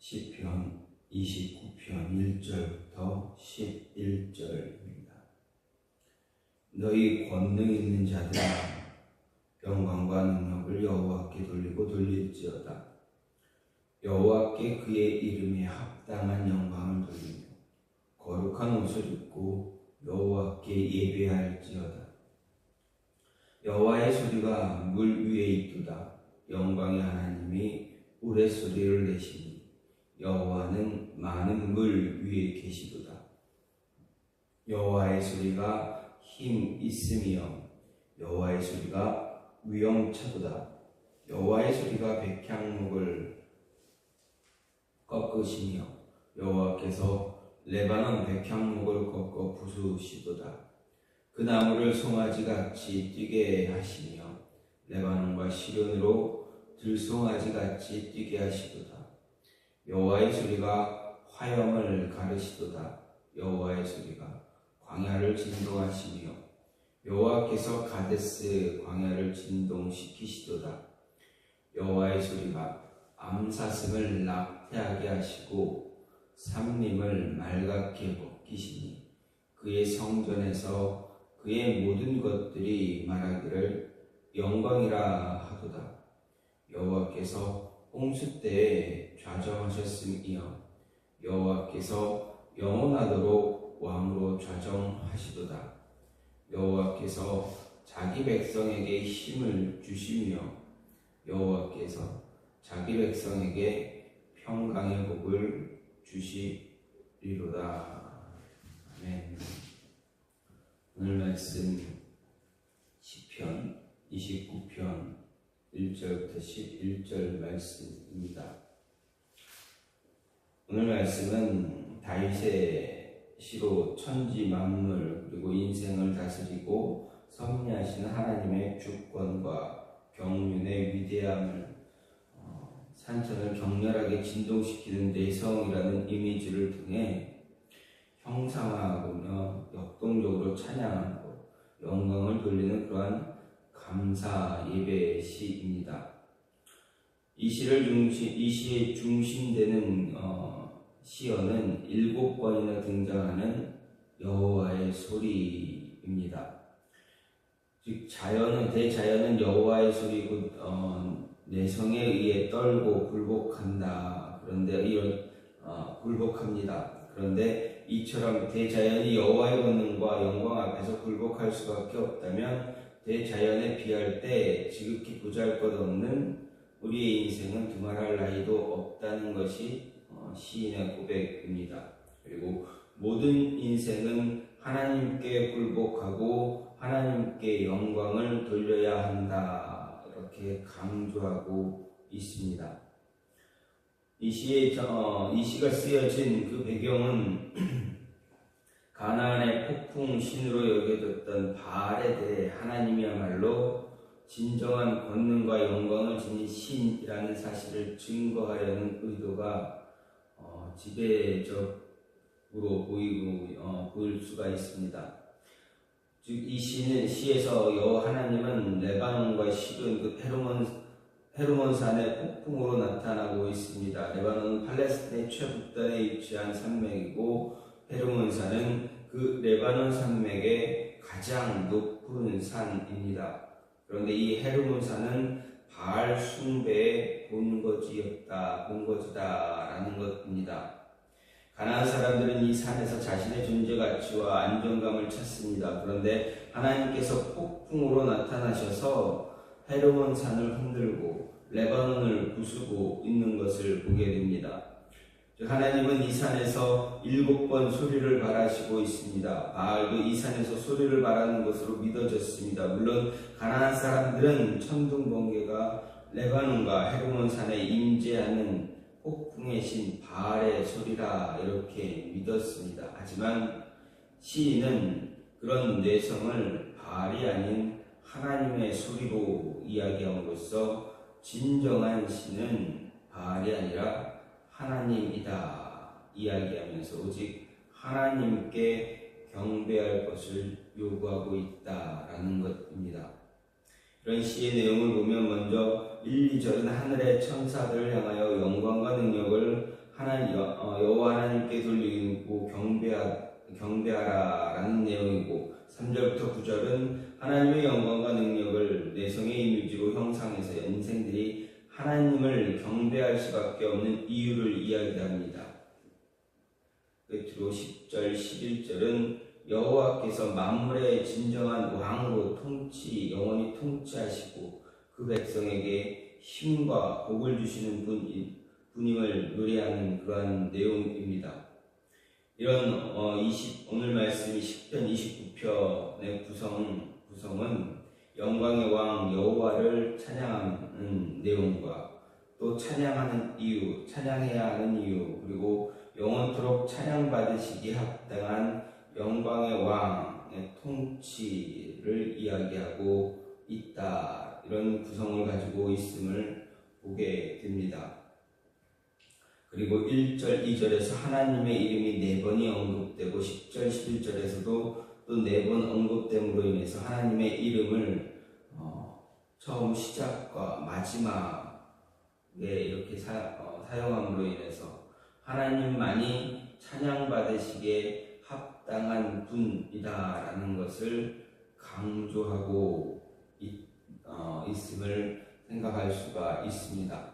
시편 29편 1절부터 11절입니다. 너희 권능 있는 자들아, 영광과 능력을 여호와께 돌리고 돌릴지어다. 여호와께 그의 이름에 합당한 영광을 돌리며 거룩한 옷을 입고 여호와께 예배할지어다. 여호와의 소리가 물 위에 있도다. 영광의 하나님이 우레소리를 내시니 여호와는 많은 물 위에 계시도다. 여호와의 소리가 힘 있음이여 여호와의 소리가 위엄차도다. 여호와의 소리가 백향목을 꺾으시며 여호와께서 레바논 백향목을 꺾어 부수시도다. 그 나무를 송아지같이 뛰게 하시며 레바논과 시련으로 들송아지같이 뛰게 하시도다. 여호와의 소리가 화염을 가르시도다. 여호와의 소리가 광야를 진동하시며 여호와께서 가데스 광야를 진동시키시도다. 여호와의 소리가 암사슴을 낙태하게 하시고 삼림을 맑게 벗기시니 그의 성전에서 그의 모든 것들이 말하기를 영광이라 하도다. 여호와께서 홍수 때에 좌정하셨음이여 여호와께서 영원하도록 왕으로 좌정하시도다. 여호와께서 자기 백성에게 힘을 주시며 여호와께서 자기 백성에게 평강의 복을 주시리로다. 아멘. 오늘 말씀 시편 29편 1절부터 11절 말씀입니다. 오늘 말씀은 다윗의 시로 천지 만물 그리고 인생을 다스리고 섭리하시는 하나님의 주권과 경륜의 위대함을 산천을 격렬하게 진동시키는 내성이라는 이미지를 통해 형상화하며 역동적으로 찬양하고 영광을 돌리는 그러한 감사 예배 시입니다. 이 시의 중심되는 시어는 7번이나 등장하는 여호와의 소리입니다. 즉 대자연은 여호와의 소리고 내성에 의해 떨고 굴복한다. 그런데 굴복합니다. 그런데 이처럼 대자연이 여호와의 권능과 영광 앞에서 굴복할 수밖에 없다면 대자연에 비할 때 지극히 보잘것없는 우리의 인생은 두말할 나위도 없다는 것이 시인의 고백입니다. 그리고 모든 인생은 하나님께 굴복하고 하나님께 영광을 돌려야 한다. 이렇게 강조하고 있습니다. 이 시가 쓰여진 그 배경은 가나안의 폭풍 신으로 여겨졌던 바알에 대해 하나님이야말로 진정한 권능과 영광을 지닌 신이라는 사실을 증거하려는 의도가 지배적으로 보일 수가 있습니다. 즉 이 시에서 하나님은 레바논과 시돈 그 헤르몬 산의 폭풍으로 나타나고 있습니다. 레바논은 팔레스타인의 최북단에 위치한 산맥이고 헤르몬 산은 그 레바논 산맥의 가장 높은 산입니다. 그런데 이 헤르몬 산은 바알 숭배의 본거지다라는 것입니다. 가나안 사람들은 이 산에서 자신의 존재 가치와 안정감을 찾습니다. 그런데 하나님께서 폭풍으로 나타나셔서 헤르몬 산을 흔들고 레바논을 부수고 있는 것을 보게 됩니다. 하나님은 이 산에서 7번 소리를 발하시고 있습니다. 바알도 이 산에서 소리를 발하는 것으로 믿어졌습니다. 물론 가나안 사람들은 천둥번개가 레바논과 헤르몬 산에 임재하는 폭풍의 신 바알의 소리라 이렇게 믿었습니다. 하지만 시인은 그런 내성을 바알이 아닌 하나님의 소리로 이야기함으로써 진정한 신은 바알이 아니라 하나님이다 이야기하면서 오직 하나님께 경배할 것을 요구하고 있다라는 것입니다. 이런 시의 내용을 보면 먼저 1, 2절은 하늘의 천사들을 향하여 영광과 능력을 하나님 여호와 하나님께 돌리고 경배하라라는 내용이고 3절부터 9절은 하나님의 영광과 능력을 내성의 이미지로 형상해서 인생들이 하나님을 경배할 수밖에 없는 이유를 이야기합니다. 끝으로 10절, 11절은 여호와께서 만물의 진정한 왕으로 영원히 통치하시고 그 백성에게 힘과 복을 주시는 분임을 노래하는 그러한 내용입니다. 이런 오늘 말씀이 시편 29편의 구성은 영광의 왕 여호와를 찬양하는 내용과 또 찬양하는 이유, 찬양해야 하는 이유, 그리고 영원토록 찬양받으시기에 합당한 영광의 왕의 통치를 이야기하고 있다. 이런 구성을 가지고 있음을 보게 됩니다. 그리고 1절, 2절에서 하나님의 이름이 4번이 언급되고 10절, 11절에서도 또 4번 언급됨으로 인해서 하나님의 이름을 처음 시작과 마지막에 이렇게 사용함으로 인해서 하나님만이 찬양받으시기에 합당한 분이다라는 것을 강조하고 있음을 생각할 수가 있습니다.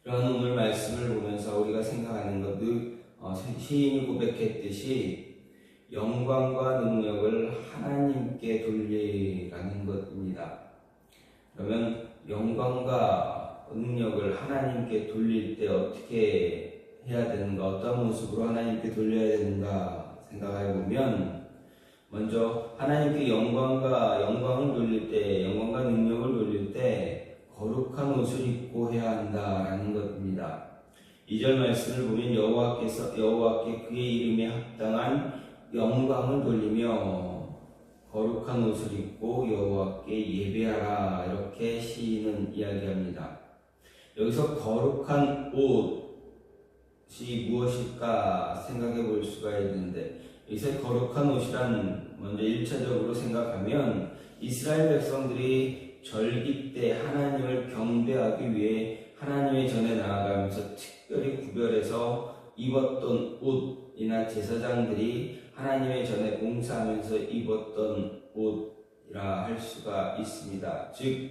그런 오늘 말씀을 보면서 우리가 생각하는 것은 시인이 고백했듯이 영광과 능력을 하나님께 돌리라는 것입니다. 그러면 영광과 능력을 하나님께 돌릴 때 어떻게 해야 되는가, 어떤 모습으로 하나님께 돌려야 되는가 생각해 보면, 먼저 하나님께 영광을 돌릴 때, 영광과 능력을 돌릴 때 거룩한 옷을 입고 해야 한다라는 것입니다. 2절 말씀을 보면 여호와께 그의 이름에 합당한 영광을 돌리며 거룩한 옷을 입고 여호와께 예배하라, 이렇게 시인은 이야기합니다. 여기서 거룩한 옷이 무엇일까 생각해 볼 수가 있는데, 여기서 거룩한 옷이란 먼저 1차적으로 생각하면 이스라엘 백성들이 절기 때 하나님을 경배하기 위해 하나님의 전에 나아가면서 특별히 구별해서 입었던 옷이나 제사장들이 하나님의 전에 봉사하면서 입었던 옷이라 할 수가 있습니다. 즉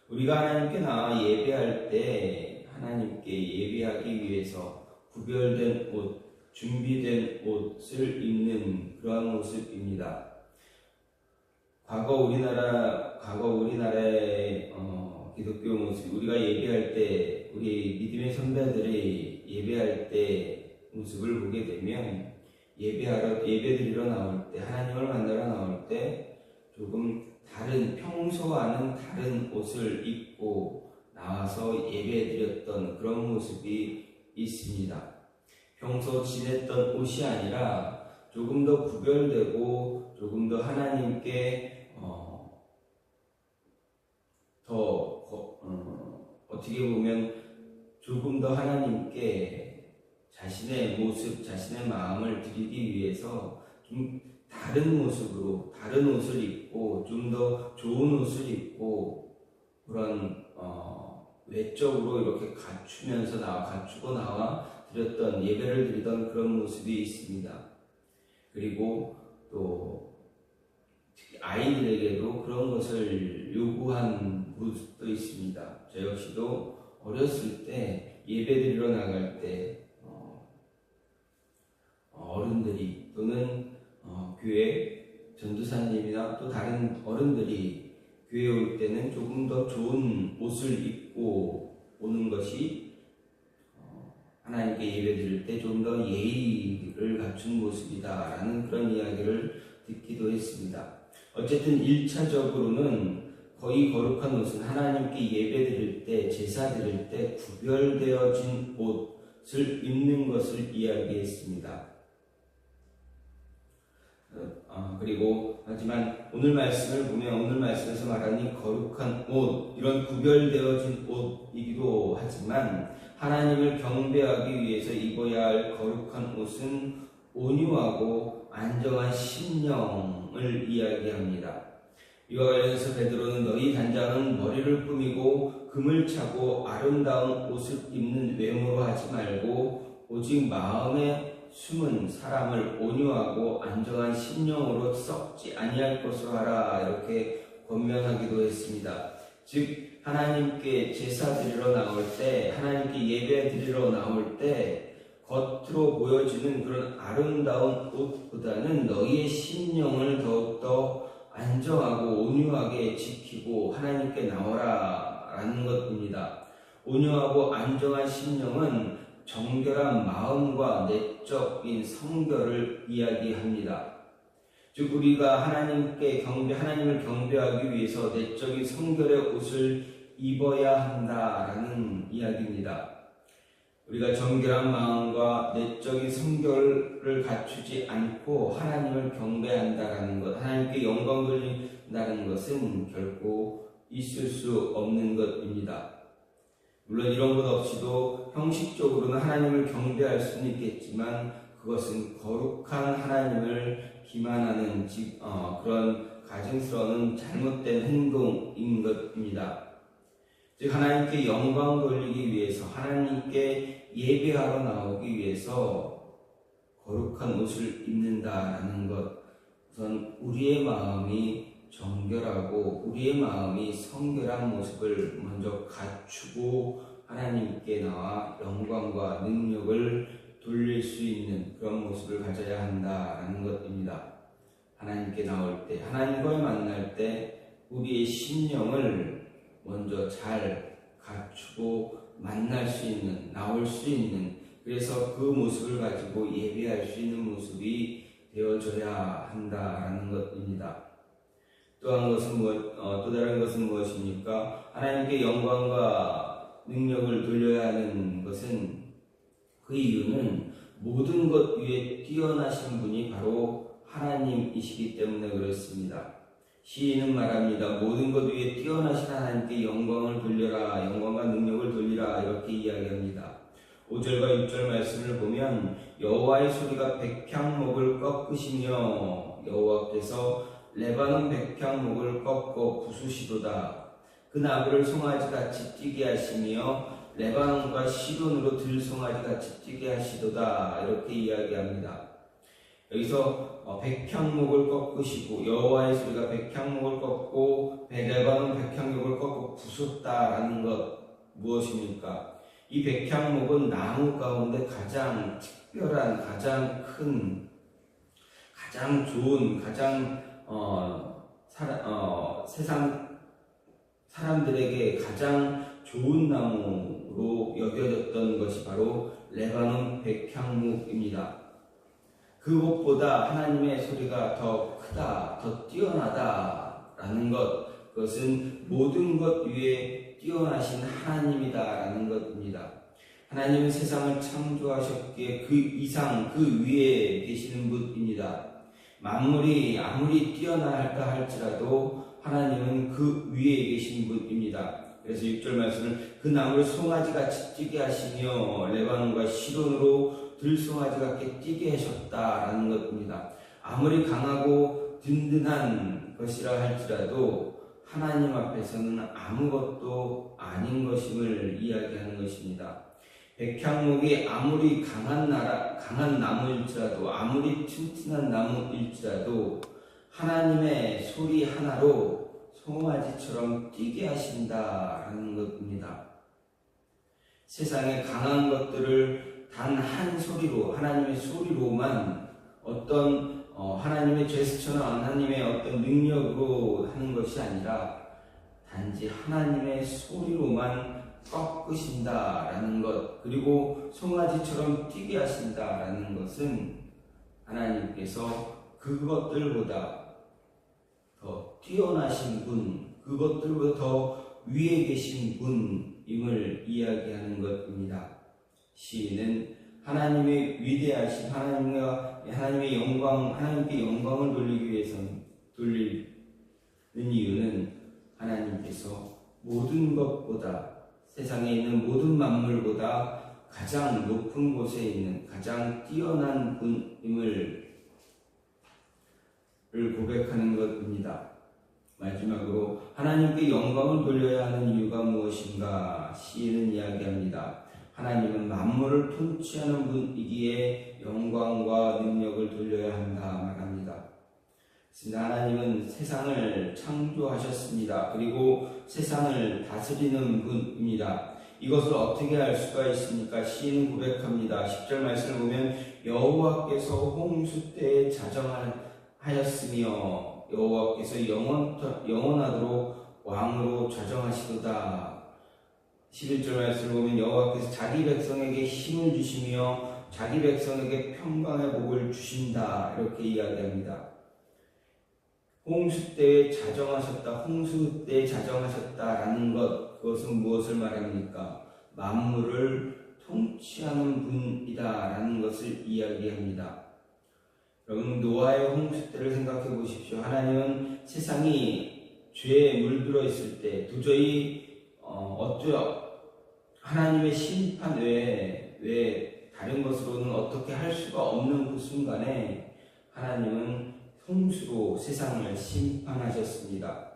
우리가 하나님께 나와 예배할 때 하나님께 예배하기 위해서 구별된 옷, 준비된 옷을 입는 그러한 모습입니다. 과거 우리나라의 기독교 모습, 우리가 예배할 때, 우리 믿음의 선배들이 예배할 때 모습을 보게 되면, 예배드리러 나올 때, 하나님을 만나러 나올 때 조금 평소와는 다른 옷을 입고 나와서 예배드렸던 그런 모습이 있습니다. 평소 지냈던 옷이 아니라 조금 더 구별되고 조금 더 하나님께 어떻게 보면 조금 더 하나님께 자신의 모습, 자신의 마음을 드리기 위해서 좀 다른 모습으로, 다른 옷을 입고 좀 더 좋은 옷을 입고 그런 외적으로 이렇게 갖추고 나와 드렸던, 예배를 드리던 그런 모습이 있습니다. 그리고 또 특히 아이들에게도 그런 것을 요구한 모습도 있습니다. 저 역시도 어렸을 때 예배드리러 나갈 때 어른들이 또는 교회 전도사님이나 또 다른 어른들이 교회에 올 때는 조금 더 좋은 옷을 입고 오는 것이 하나님께 예배드릴 때 좀 더 예의를 갖춘 모습이다라는 그런 이야기를 듣기도 했습니다. 어쨌든 1차적으로는 거의 거룩한 옷은 하나님께 예배드릴 때, 제사 드릴 때 구별되어진 옷을 입는 것을 이야기했습니다. 그리고 하지만 오늘 말씀을 보면 오늘 말씀에서 말하니 거룩한 옷, 이런 구별되어진 옷이기도 하지만 하나님을 경배하기 위해서 입어야 할 거룩한 옷은 온유하고 안정한 심령을 이야기합니다. 이와 관련해서 베드로는 너희 단장은 머리를 꾸미고 금을 차고 아름다운 옷을 입는 외모로 하지 말고 오직 마음에 숨은 사람을 온유하고 안정한 심령으로 썩지 아니할 것으로 하라 이렇게 권면하기도 했습니다. 즉 하나님께 제사 드리러 나올 때, 하나님께 예배 드리러 나올 때 겉으로 보여지는 그런 아름다운 옷보다는 너희의 심령을 더욱더 안정하고 온유하게 지키고 하나님께 나오라 라는 것입니다. 온유하고 안정한 심령은 정결한 마음과 내적인 성결을 이야기합니다. 즉 우리가 하나님을 경배하기 위해서 내적인 성결의 옷을 입어야 한다라는 이야기입니다. 우리가 정결한 마음과 내적인 성결을 갖추지 않고 하나님을 경배한다라는 것, 하나님께 영광 돌린다는 것은 결코 있을 수 없는 것입니다. 물론 이런 것 없이도 형식적으로는 하나님을 경배할 수는 있겠지만 그것은 거룩한 하나님을 기만하는 그런 가증스러운 잘못된 행동인 것입니다. 즉 하나님께 영광 돌리기 위해서, 하나님께 예배하러 나오기 위해서 거룩한 옷을 입는다라는 것, 우선 우리의 마음이 정결하고 우리의 마음이 성결한 모습을 먼저 갖추고 하나님께 나와 영광과 능력을 돌릴 수 있는 그런 모습을 가져야 한다라는 것입니다. 하나님께 나올 때, 하나님과의 만날 때 우리의 심령을 먼저 잘 갖추고 만날 수 있는, 나올 수 있는, 그래서 그 모습을 가지고 예배할 수 있는 모습이 되어져야 한다라는 것입니다. 또 다른 것은 무엇입니까? 하나님께 영광과 능력을 돌려야 하는 것은, 그 이유는 모든 것 위에 뛰어나신 분이 바로 하나님이시기 때문에 그렇습니다. 시인은 말합니다. 모든 것 위에 뛰어나신 하나님께 영광을 돌려라, 영광과 능력을 돌리라 이렇게 이야기합니다. 5절과 6절 말씀을 보면 여호와의 소리가 백향목을 꺾으시며 여호와께서 레바논 백향목을 꺾어 부수시도다. 그 나무를 송아지같이 뛰게 하시며 레바논과 시돈으로 들송아지같이 뛰게 하시도다 이렇게 이야기합니다. 여기서 백향목을 꺾으시고, 여호와의 소리가 백향목을 꺾고 레바논 백향목을 꺾고 부쉈다라는 것, 무엇입니까? 이 백향목은 나무 가운데 가장 특별한, 가장 큰, 가장 좋은, 가장 세상 사람들에게 가장 좋은 나무로 여겨졌던 것이 바로 레바논 백향목입니다. 그것보다 하나님의 소리가 더 크다, 더 뛰어나다라는 것, 그것은 모든 것 위에 뛰어나신 하나님이다라는 것입니다. 하나님은 세상을 창조하셨기에 그 이상, 그 위에 계시는 분입니다. 만물이 아무리 뛰어나할까 할지라도 하나님은 그 위에 계신 분입니다. 그래서 6절 말씀을 그 나무를 송아지같이 뛰게 하시며 레바논과 시돈으로 들송아지 같게 뛰게 하셨다라는 것입니다. 아무리 강하고 든든한 것이라 할지라도 하나님 앞에서는 아무것도 아닌 것임을 이야기하는 것입니다. 백향목이 아무리 강한 나무일지라도, 아무리 튼튼한 나무일지라도 하나님의 소리 하나로 송아지처럼 뛰게 하신다라는 것입니다. 세상에 강한 것들을 단 한 소리로, 하나님의 소리로만, 어떤 하나님의 제스처나 하나님의 어떤 능력으로 하는 것이 아니라 단지 하나님의 소리로만 꺾으신다라는 것, 그리고 송아지처럼 뛰게 하신다라는 것은 하나님께서 그것들보다 더 뛰어나신 분, 그것들보다 더 위에 계신 분임을 이야기하는 것입니다. 시인은 하나님의 위대하신 하나님의 영광, 하나님께 영광을 돌리기 위해서 돌리는 이유는 하나님께서 모든 것보다, 세상에 있는 모든 만물보다 가장 높은 곳에 있는 가장 뛰어난 분임을 고백하는 것입니다. 마지막으로 하나님께 영광을 돌려야 하는 이유가 무엇인가? 시인은 이야기합니다. 하나님은 만물을 통치하는 분이기에 영광과 능력을 돌려야 한다 말합니다. 하나님은 세상을 창조하셨습니다. 그리고 세상을 다스리는 분입니다. 이것을 어떻게 알 수가 있습니까? 시인은 고백합니다. 10절 말씀을 보면 여호와께서 홍수 때에 자정하였으며 여호와께서 영원하도록 왕으로 자정하시도다. 11절 말씀을 보면 여호와께서 자기 백성에게 힘을 주시며 자기 백성에게 평강의 복을 주신다. 이렇게 이야기합니다. 홍수 때에 자정하셨다. 홍수 때에 자정하셨다라는 것, 그것은 무엇을 말합니까? 만물을 통치하는 분이다라는 것을 이야기합니다. 여러분, 노아의 홍수 때를 생각해 보십시오. 하나님은 세상이 죄에 물들어 있을 때 도저히 하나님의 심판 외에 다른 것으로는 어떻게 할 수가 없는 그 순간에 하나님은 홍수로 세상을 심판하셨습니다.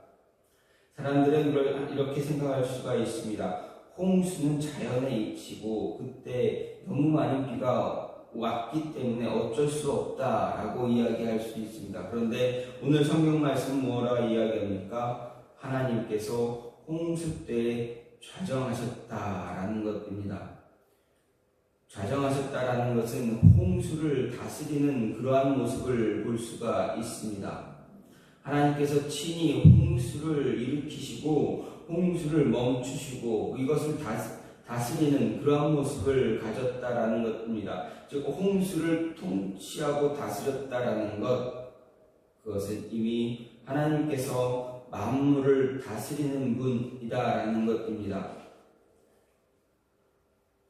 사람들은 이렇게 생각할 수가 있습니다. 홍수는 자연의 이치고 그때 너무 많은 비가 왔기 때문에 어쩔 수 없다라고 이야기할 수 있습니다. 그런데 오늘 성경 말씀은 뭐라 이야기합니까? 하나님께서 홍수 때에 좌정하셨다라는 것입니다. 좌정하셨다라는 것은 홍수를 다스리는 그러한 모습을 볼 수가 있습니다. 하나님께서 친히 홍수를 일으키시고 홍수를 멈추시고 이것을 다스리는 그러한 모습을 가졌다라는 것입니다. 즉 홍수를 통치하고 다스렸다라는 것, 그것은 이미 하나님께서 만물을 다스리는 분이다라는 것입니다.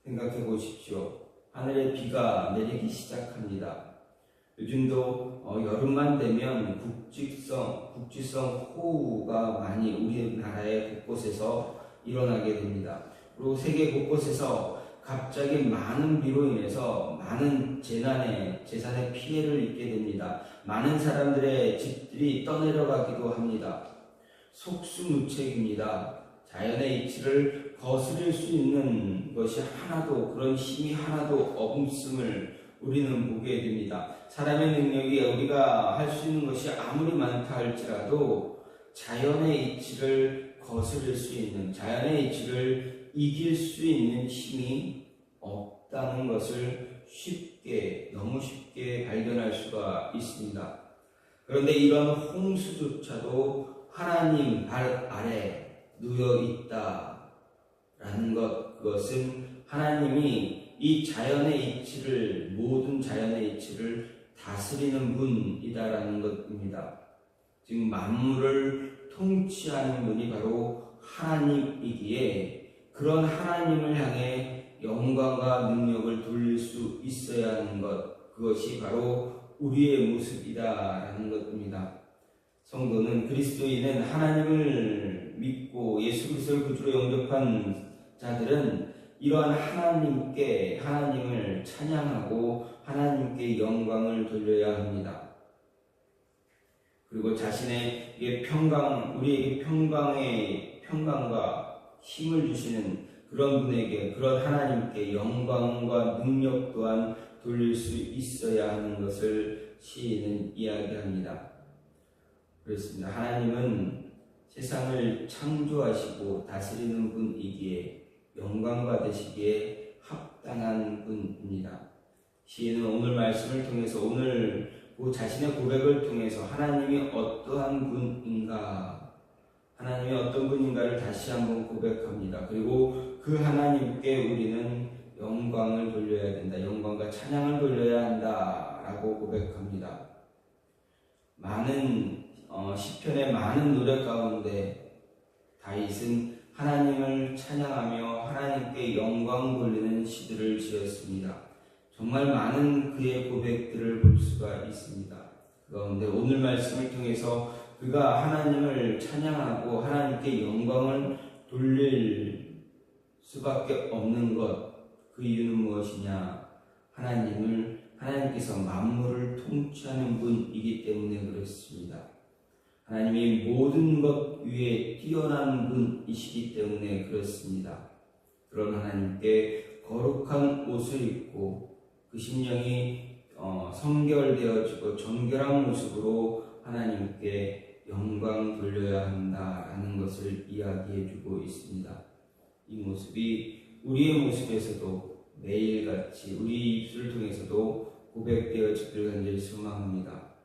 생각해 보십시오. 하늘에 비가 내리기 시작합니다. 요즘도 여름만 되면 국지성 호우가 많이 우리나라의 곳곳에서 일어나게 됩니다. 그리고 세계 곳곳에서 갑자기 많은 비로 인해서 많은 재산의 피해를 입게 됩니다. 많은 사람들의 집들이 떠내려가기도 합니다. 속수무책입니다. 자연의 이치를 거스릴 수 있는 것이 하나도, 그런 힘이 하나도 없음을 우리는 보게 됩니다. 사람의 능력이 우리가 할 수 있는 것이 아무리 많다 할지라도 자연의 이치를 거스릴 수 있는, 자연의 이치를 이길 수 있는 힘이 없다는 것을 너무 쉽게 발견할 수가 있습니다. 그런데 이런 홍수조차도 하나님 발 아래 누여 있다라는 것, 그것은 하나님이 이 모든 자연의 이치를 다스리는 분이다라는 것입니다. 지금 만물을 통치하는 분이 바로 하나님이기에 그런 하나님을 향해 영광과 능력을 돌릴 수 있어야 하는 것, 그것이 바로 우리의 모습이다라는 것입니다. 성도는, 그리스도인은, 하나님을 믿고 예수 그리스도를 구주로 영접한 자들은 이러한 하나님을 찬양하고 하나님께 영광을 돌려야 합니다. 그리고 자신에게 우리에게 평강과 힘을 주시는 그런 분에게, 그런 하나님께 영광과 능력 또한 돌릴 수 있어야 하는 것을 시인은 이야기합니다. 그렇습니다. 하나님은 세상을 창조하시고 다스리는 분이기에 영광 받으시기에 합당한 분입니다. 시인은 오늘 말씀을 통해서, 오늘 자신의 고백을 통해서 하나님이 어떠한 분인가, 하나님이 어떤 분인가를 다시 한번 고백합니다. 그리고 그 하나님께 우리는 영광을 돌려야 된다, 영광과 찬양을 돌려야 한다라고 고백합니다. 시편의 많은 노래 가운데 다윗은 하나님을 찬양하며 하나님께 영광 돌리는 시들을 지었습니다. 정말 많은 그의 고백들을 볼 수가 있습니다. 그런데 오늘 말씀을 통해서 그가 하나님을 찬양하고 하나님께 영광을 돌릴 수밖에 없는 것, 그 이유는 무엇이냐? 하나님께서 만물을 통치하는 분이기 때문에 그렇습니다. 하나님이 모든 것 위에 뛰어난 분이시기 때문에 그렇습니다. 그런 하나님께 거룩한 옷을 입고 그 심령이 성결되어지고 정결한 모습으로 하나님께 영광 돌려야 한다라는 것을 이야기해주고 있습니다. 이 모습이 우리의 모습에서도 매일같이 우리 입술을 통해서도 고백되어지기를 간절히 소망합니다.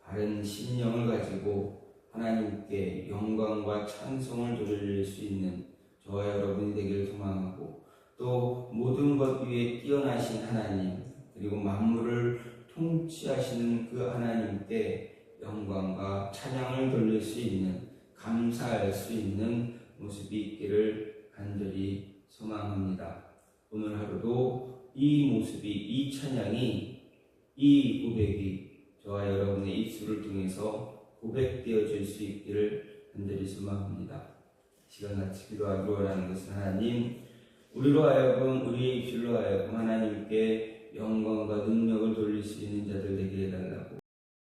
바른 심령을 가지고 하나님께 영광과 찬송을 돌릴 수 있는 저와 여러분이 되기를 소망하고, 또 모든 것 위에 뛰어나신 하나님, 그리고 만물을 통치하시는 그 하나님께 영광과 찬양을 돌릴 수 있는, 감사할 수 있는 모습이 있기를 간절히 소망합니다. 오늘 하루도 이 모습이, 이 찬양이, 이 고백이 저와 여러분의 입술을 통해서 고백되어질 수 있기를 간절히 소망합니다. 시간같이 기도하기로 원하는 것은, 하나님, 우리로 하여금, 우리의 입술로 하여금 하나님께 영광과 능력